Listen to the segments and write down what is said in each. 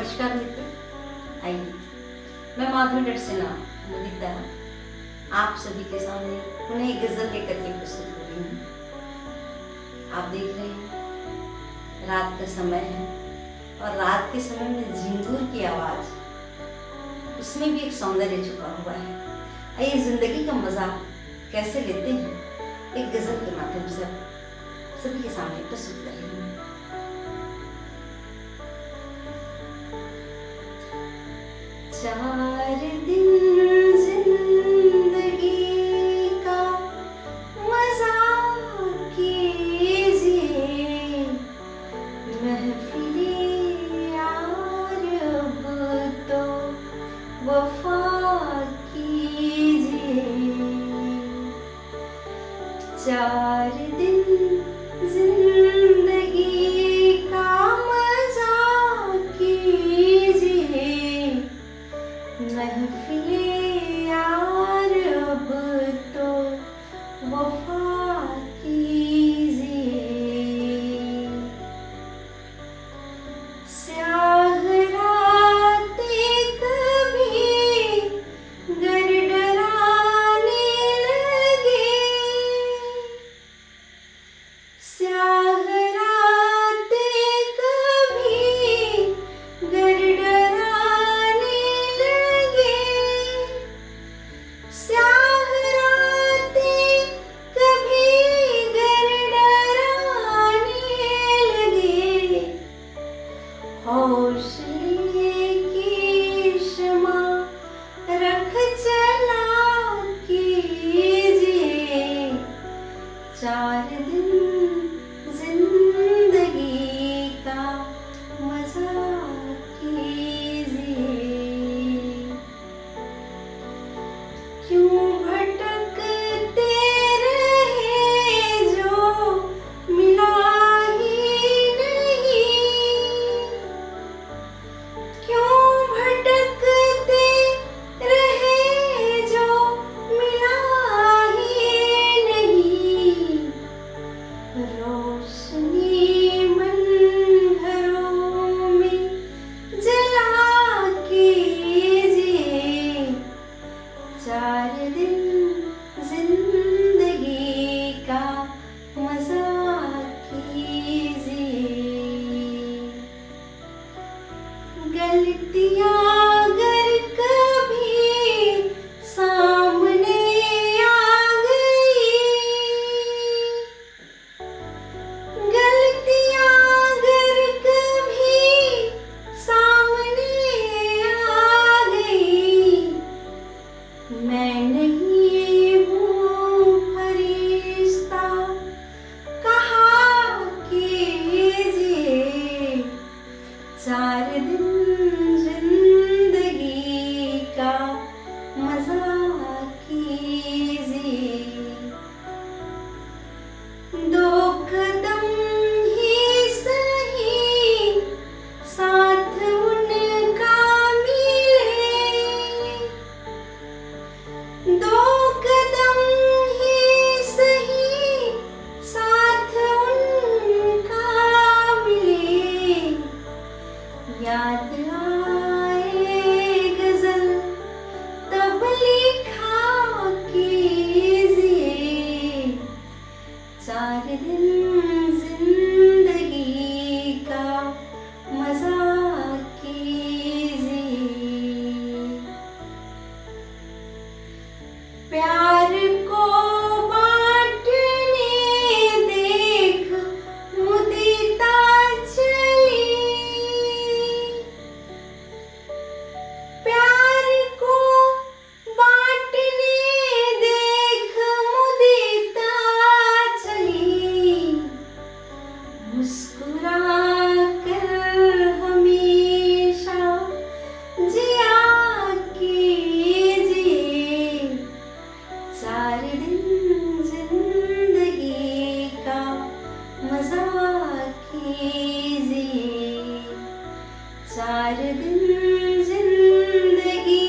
नमस्कार मित्र, आइए मैं माधुरी डरसेना मुदिता आप सभी के सामने पुनः एक गजल लेकर के प्रस्तुत हो रही हूँ। आप देख रहे हैं रात का समय है और रात के समय में झिंगुर की आवाज, उसमें भी एक सौंदर्य छुपा हुआ है। आइए जिंदगी का मजा कैसे लेते हैं एक गजल के माध्यम से सभी के सामने प्रस्तुत कर रही हूँ। चार दिन जिंदगी का मजा कीजिए, महफिले यार अब तो वफा कीजिए। चार दिन जिंदगी का मजा कीजिए, महफिले यार अब तो वफा कीजिए। स्याह रातें कभी गर डराने लगे, स्याह रातें कभी गर डराने लगे, स्याह रातें कभी गर डराने लगे। हौसले की शमा रख चला कीजिए, चार दिन जिंदगी का मजा कीजिए। क्यों भटकते रहे जो मिला ही नहीं, क्यों भटकते रहे जो मिला ही नहीं। रोशनी मन घरों में जला कीजिए, चार दिन जिंदगी का मजा कीजिए। गलतियाँ अगर कभी सामने आ गई, गलतियाँ अगर कभी सामने आ गई, मैं नहीं हूँ फरिश्ता कहा कीजिए, चार दिन जिंदगी का मजा कीजिए। दो कदम ही सही साथ उनका मिले, दो कदम ही सही साथ उनका मिले। याद आए गजल तब लिखा कीजिए, चार दिन जिंदगी का मजा कीजिए। प्यार को बांटने देख मुदिता चली, प्यार को बांटने देख मुदिता चली। मुस्कुरा कर हमेशा जिया कीजिए, चार दिन जिंदगी का मजा कीजिए, चार दिन जिंदगी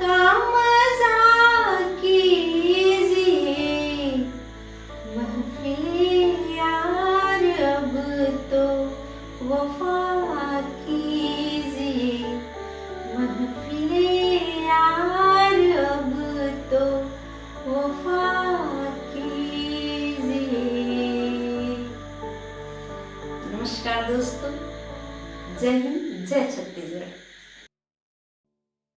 का मजा कीजिए। महफिले यार अब तो वफा कीजिए। नमस्कार दोस्तों, जय हिंद, जय छत्तीसगढ़।